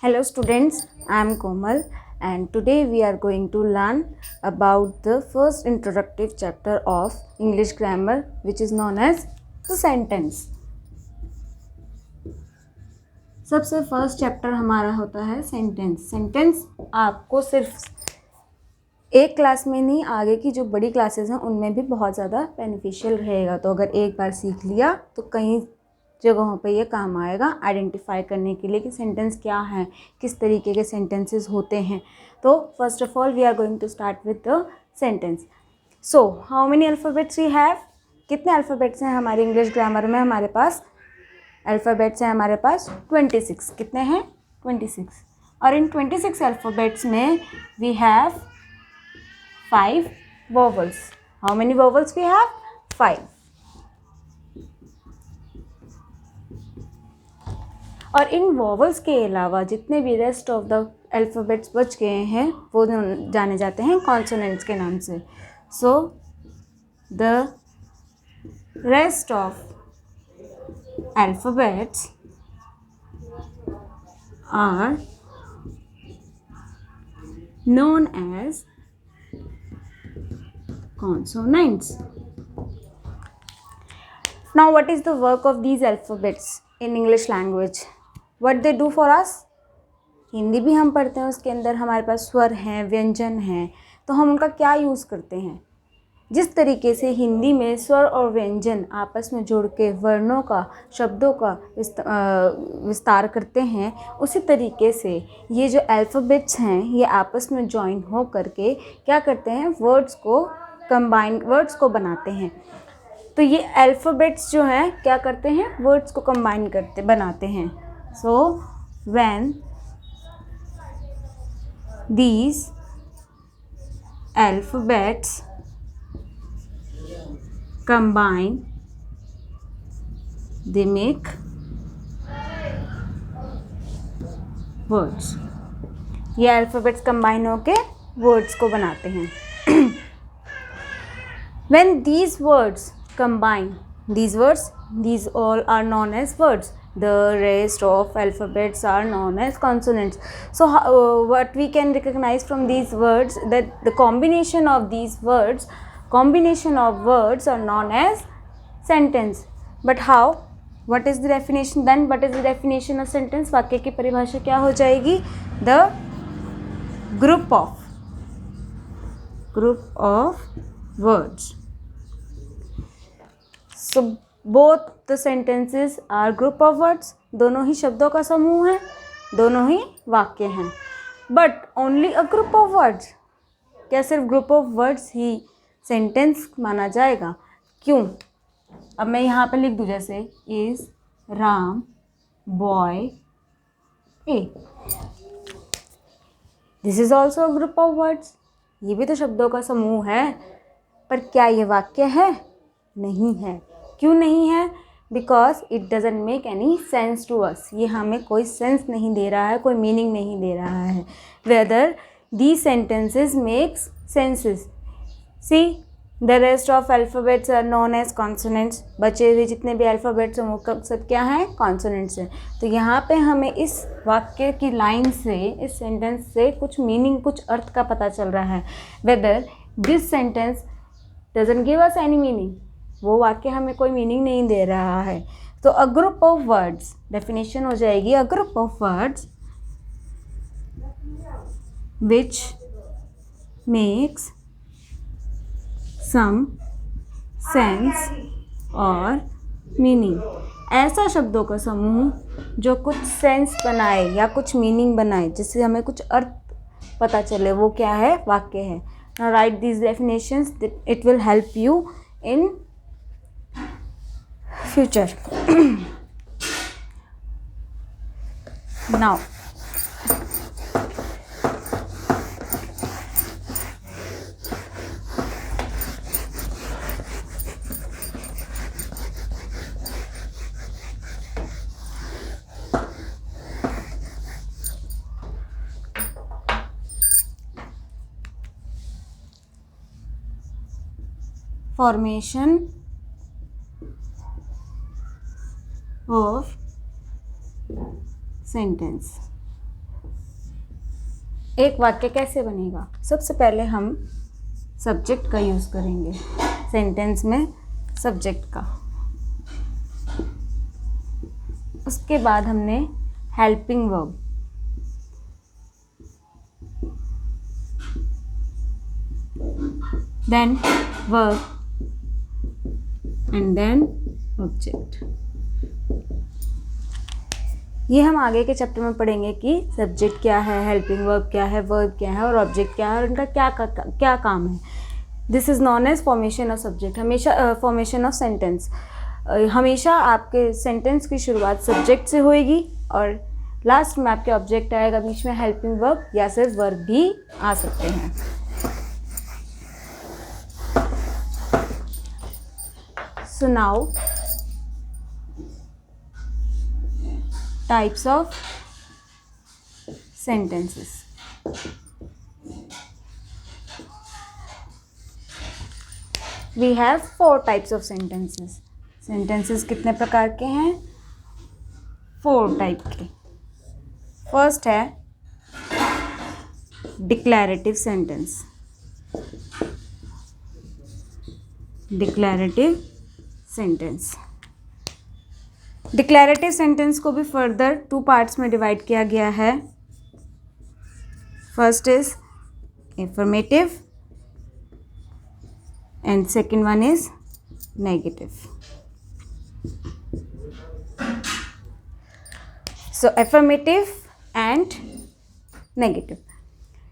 Hello students, I am Komal and today we are going to learn about the first introductory chapter of English grammar which is known as the sentence. सबसे first chapter हमारा होता है sentence. Sentence आपको सिर्फ एक class में नहीं, आगे की जो बड़ी क्लासेस हैं उनमें भी बहुत ज़्यादा बेनिफिशियल रहेगा. तो अगर एक बार सीख लिया तो कई जगहों पे ये काम आएगा आइडेंटिफाई करने के लिए कि सेंटेंस क्या है, किस तरीके के सेंटेंसेस होते हैं. तो first of all we are going to start with the sentence. So how many alphabets we have? कितने अल्फ़ाबेट्स हैं हमारे इंग्लिश ग्रामर में? हमारे पास अल्फ़ाबेट्स हैं हमारे पास 26. कितने हैं? 26. और इन 26 अल्फ़ाबेट्स में we have 5 vowels. How many vowels we have? 5. और इन वॉवल्स के अलावा जितने भी रेस्ट ऑफ द अल्फ़ाबेट्स बच गए हैं वो जाने जाते हैं कॉन्सोनेंट्स के नाम से. So the rest of alphabets are known as consonants. Now what is the work of these alphabets in English language? What they do for us? Hindi भी हम पढ़ते हैं, उसके अंदर हमारे पास स्वर हैं, व्यंजन हैं. तो हम उनका क्या यूज़ करते हैं? जिस तरीके से हिंदी में स्वर और व्यंजन आपस में जुड़ के वर्णों का, शब्दों का विस्तार करते हैं, उसी तरीके से ये जो अल्फ़ाबेट्स हैं ये आपस में जॉइन हो करके क्या करते हैं? वर्ड्स को बनाते हैं. तो ये अल्फ़ाबेट्स जो हैं क्या करते हैं? वर्ड्स को बनाते हैं. So when these alphabets combine, they make words. ये अल्फ़ाबेट्स कंबाइन होके वर्ड्स को बनाते हैं. When these words combine, these all are known as words. The rest of alphabets are known as consonants. So what we can recognize from these words, that the combination of words are known as sentence. But how? What is the definition then? What is the definition of sentence? वाक्य की परिभाषा क्या हो जाएगी? The group of words. So both the sentences are group of words. दोनों ही शब्दों का समूह है, दोनों ही वाक्य हैं. But only a group of words. क्या सिर्फ group of words he sentence माना जाएगा? क्यों? अब मैं यहाँ पे लिख दूँ जैसे is Ram boy A. This is also a group of words. ये भी तो शब्दों का समूह है. पर क्या ये वाक्य है? नहीं है. क्यों नहीं है? Because it doesn't make any sense to us. ये हमें कोई सेंस नहीं दे रहा है, कोई मीनिंग नहीं दे रहा है. Whether these sentences makes senses. See, the rest of alphabets are known as consonants. बचे हुए जितने भी अल्फ़ाबेट्स हैं वो सब क्या हैं? कॉन्सोनेंट्स हैं. तो यहाँ पे हमें इस वाक्य की लाइन से, इस सेंटेंस से कुछ मीनिंग, कुछ अर्थ का पता चल रहा है. Whether this sentence doesn't give us any meaning. वो वाक्य हमें कोई मीनिंग नहीं दे रहा है. तो a group of words, definition हो जाएगी a group of words which makes some sense or meaning. ऐसा शब्दों का समूह जो कुछ सेंस बनाए या कुछ मीनिंग बनाए, जिससे हमें कुछ अर्थ पता चले, वो क्या है? वाक्य है. Now write these definitions. It will help you in future. Now formation of sentence. एक वाक्य कैसे बनेगा? सबसे पहले हम सब्जेक्ट का यूज़ करेंगे सेंटेंस में, सब्जेक्ट का। उसके बाद हमने helping verb, then verb and then object. ये हम आगे के चैप्टर में पढ़ेंगे कि सब्जेक्ट क्या है, हेल्पिंग वर्ब क्या है, वर्ब क्या है और ऑब्जेक्ट क्या है और उनका क्या काम है। This is known as formation of subject, हमेशा फॉर्मेशन ऑफ सेंटेंस। हमेशा आपके सेंटेंस की शुरुआत सब्जेक्ट से होएगी और लास्ट में आपके ऑब्जेक्ट आएगा, बीच में हेल्पिंग वर्ब या सिर्फ वर्ब भी आ सकते हैं। So now types of sentences. We have 4 types of sentences. Sentences कितने प्रकार के हैं? 4 टाइप के। फर्स्ट है डिक्लैरेटिव सेंटेंस। डिक्लैरेटिव सेंटेंस, डिक्लैरेटिव सेंटेंस को भी फर्दर 2 पार्ट्स में डिवाइड किया गया है। First is affirmative and second one is negative. So affirmative and negative.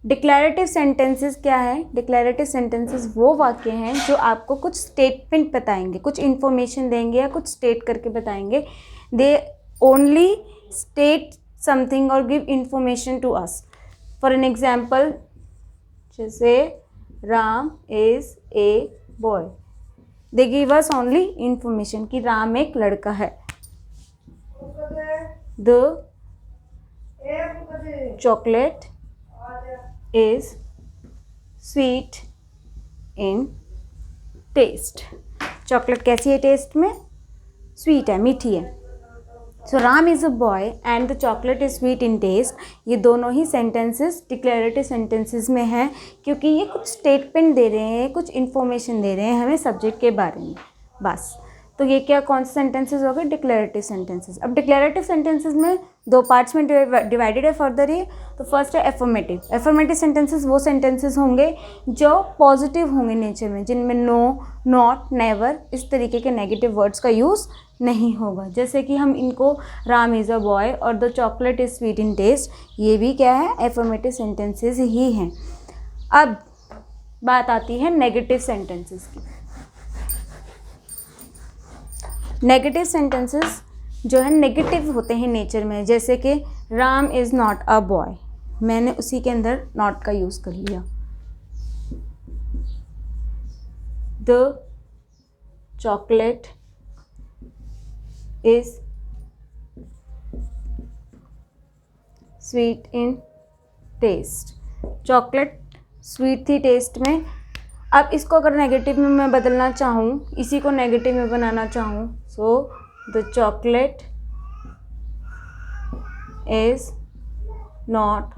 Declarative sentences क्या है? डिक्लैरेटिव सेंटेंसेस वो वाक्य हैं जो आपको कुछ स्टेटमेंट बताएंगे, कुछ इन्फॉर्मेशन देंगे या कुछ स्टेट करके बताएंगे। दे ओनली स्टेट समथिंग और give information to us. For an example, जैसे Ram is a boy, they give us only information कि राम एक लड़का है। The chocolate is sweet in taste. Chocolate कैसी है टेस्ट में? स्वीट है, मीठी है। So Ram is a boy and the chocolate is sweet in taste. ये दोनों ही सेंटेंसेस डिक्लेरेटिव सेंटेंसेस में हैं क्योंकि ये कुछ स्टेटमेंट दे रहे हैं, कुछ इन्फॉर्मेशन दे रहे हैं हमें सब्जेक्ट के बारे में, बस। तो ये क्या कौन से सेंटेंसेस हो गए? Declarative sentences. अब डिक्लेरेटिव सेंटेंसेस में 2 पार्ट्स में डिवाइडेड है फर्दर ये। तो फर्स्ट है एफर्मेटिव। एफर्मेटिव सेंटेंसेस वो सेंटेंसेस होंगे जो पॉजिटिव होंगे नेचर में, जिनमें नो, नॉट, नेवर इस तरीके के नेगेटिव वर्ड्स का यूज़ नहीं होगा। जैसे कि हम इनको राम इज़ अ बॉय और the chocolate is sweet in taste, ये भी क्या है? एफर्मेटिव सेंटेंसेस ही हैं। अब बात आती है नेगेटिव सेंटेंसेस की। नेगेटिव सेंटेंसेस जो है नेगेटिव होते हैं नेचर में, जैसे कि Ram is not a boy, मैंने उसी के अंदर नॉट का यूज़ कर लिया। The chocolate is sweet in taste, chocolate sweet थी टेस्ट में। अब इसको अगर नेगेटिव में मैं बदलना चाहूँ, इसी को नेगेटिव में बनाना चाहूँ, so the chocolate is not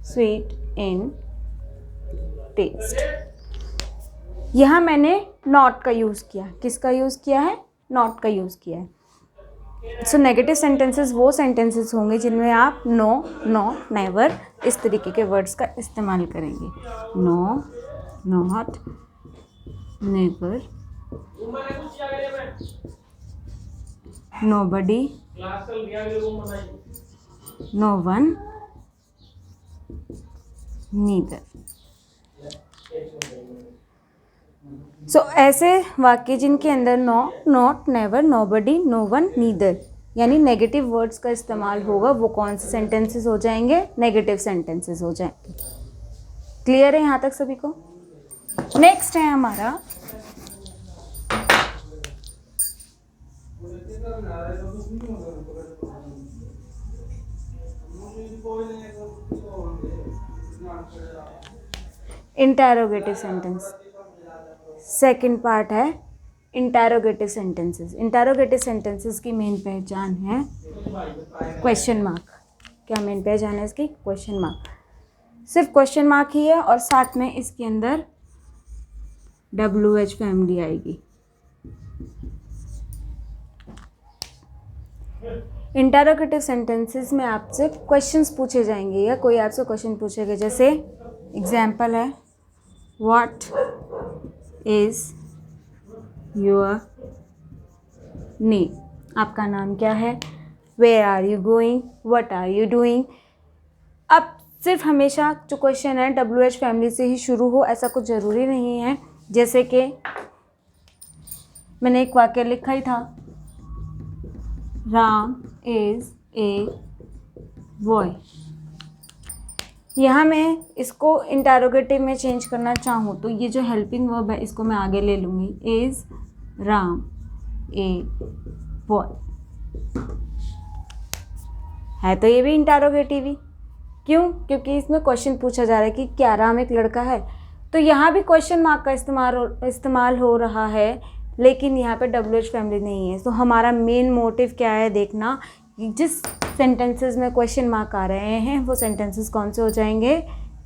sweet in taste. यहाँ मैंने नॉट का यूज़ किया। किसका यूज़ किया है? नॉट का यूज़ किया है। सो नेगेटिव सेंटेंसेस वो सेंटेंसेस होंगे जिनमें आप नो, नॉट, नेवर इस तरीके के वर्ड्स का इस्तेमाल करेंगे। No, not, never, nobody, no one, neither. So ऐसे वाक्य जिनके अंदर no, not, never, nobody, no one, neither यानी नेगेटिव वर्ड्स का इस्तेमाल होगा, वो कौन से सेंटेंसेस हो जाएंगे? नेगेटिव सेंटेंसेस हो जाएंगे। क्लियर है यहाँ तक सभी को? नेक्स्ट है हमारा इंटैरोगेटिव सेंटेंस। सेकंड पार्ट है इंटैरोगेटिव सेंटेंसेस। इंटैरोगेटिव सेंटेंसेस की मेन पहचान है क्वेश्चन मार्क। क्या मेन पेज आना है इसकी, क्वेश्चन मार्क, सिर्फ क्वेश्चन मार्क ही है और साथ में इसके अंदर WH फैमिली आएगी। इंटरोगेटिव सेंटेंसेस में आपसे क्वेश्चंस पूछे जाएंगे या कोई आपसे क्वेश्चन पूछेगा, जैसे एग्जाम्पल है व्हाट इज योर नेम, आपका नाम क्या है, where are you going, what are you doing. अब सिर्फ हमेशा जो क्वेश्चन है WH फैमिली से ही शुरू हो ऐसा कुछ ज़रूरी नहीं है। जैसे कि मैंने एक वाक्य लिखा ही था, राम इज़ ए बॉय। यहाँ मैं इसको इंटरोगेटिव में चेंज करना चाहूँ तो ये जो हेल्पिंग वर्ब है इसको मैं आगे ले लूँगी, इज़ राम ए बॉय, है तो ये भी इंटरोगेटिव ही। क्यों? क्योंकि इसमें क्वेश्चन पूछा जा रहा है कि क्या राम एक लड़का है, तो यहाँ भी क्वेश्चन मार्क का इस्तेमाल हो रहा है, लेकिन यहाँ पे WH फैमिली नहीं है। तो हमारा मेन मोटिव क्या है देखना कि जिस सेंटेंसेस में क्वेश्चन मार्क आ रहे हैं वो सेंटेंसेस कौन से हो जाएंगे,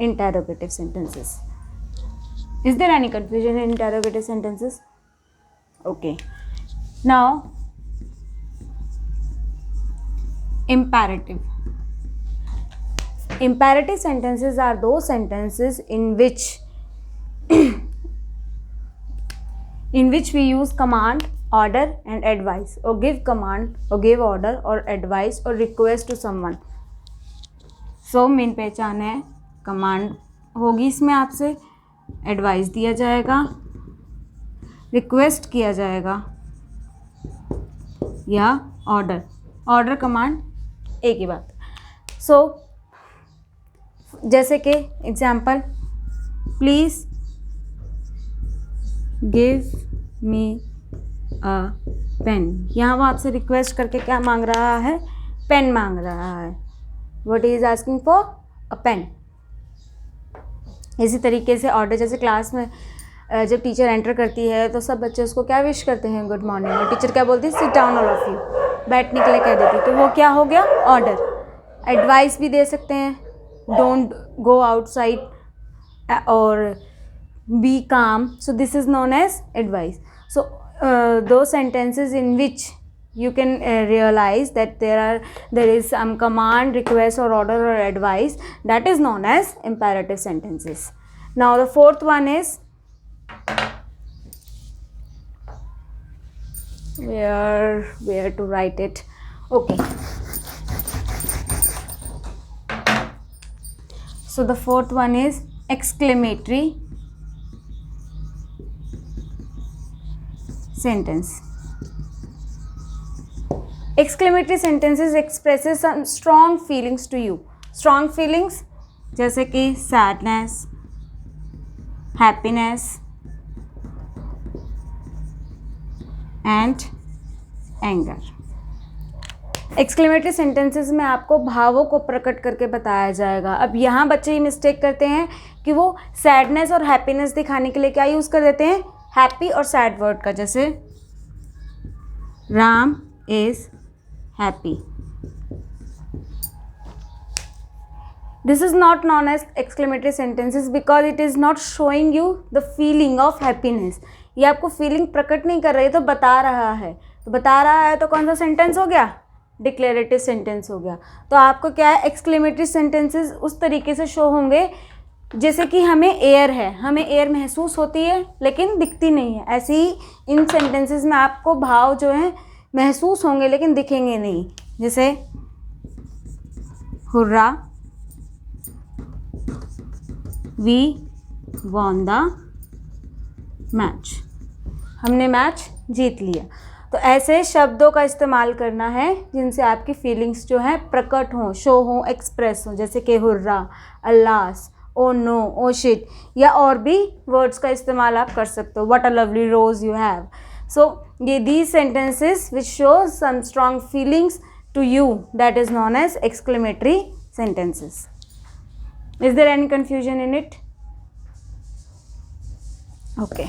interrogative sentences. Is there any confusion in interrogative sentences? Okay, now imperative. Imperative sentences are those sentences in which we use command, order and advice, or give command or give order or advice or request to someone. So main पहचान है, command होगी इसमें आपसे, advice दिया जाएगा, request किया जाएगा या ऑर्डर कमांड एक ही बात। सो जैसे कि example, please give me a pen, यहाँ वो आपसे रिक्वेस्ट करके क्या मांग रहा है, पेन मांग रहा है। What is asking for, a pen. इसी तरीके से ऑर्डर, जैसे क्लास में जब टीचर एंटर करती है तो सब बच्चे उसको क्या विश करते हैं, गुड मॉर्निंग, और टीचर क्या बोलती है, sit down all of you, बैठने के लिए कह देती, तो वो क्या हो गया, ऑर्डर। एडवाइस भी दे सकते हैं, डोंट गो आउटसाइड और be calm, so this is known as advice. So दो sentences in which you can realize that there is some command, request or order or advice, that is known as imperative sentences. Now the fourth one is where to write it. Okay, so the fourth one is exclamatory sentence. Exclamatory sentences expresses some strong feelings to you. Strong feelings जैसे कि sadness, happiness and anger. Exclamatory sentences में आपको भावों को प्रकट करके बताया जाएगा। अब यहाँ बच्चे ये मिस्टेक करते हैं कि वो सैडनेस और हैप्पीनेस दिखाने के लिए क्या यूज़ कर देते हैं, हैप्पी और सैड वर्ड का, जैसे Ram is happy. This is not non as exclamatory sentences because it is not showing you the feeling of happiness. ये आपको फीलिंग प्रकट नहीं कर रही है, तो बता रहा है, तो बता रहा है तो कौन सा सेंटेंस हो गया, डिक्लेरेटिव सेंटेंस हो गया। तो आपको क्या है, एक्सक्लेमेटरी सेंटेंसेस उस तरीके से शो होंगे जैसे कि हमें एयर महसूस होती है लेकिन दिखती नहीं है, ऐसे ही इन सेंटेंसेस में आपको भाव जो हैं महसूस होंगे लेकिन दिखेंगे नहीं। जैसे hurrah, we won the match, हमने मैच जीत लिया। तो ऐसे शब्दों का इस्तेमाल करना है जिनसे आपकी फीलिंग्स जो है प्रकट हों, शो हों, एक्सप्रेस हों, जैसे कि hurrah, अल्लास, oh no, oh shit, या और भी वर्ड्स का इस्तेमाल आप कर सकते हो, what a lovely rose you have. So ये these sentences which show some strong feelings to you, that is known as exclamatory sentences. Is there any confusion in it? Okay.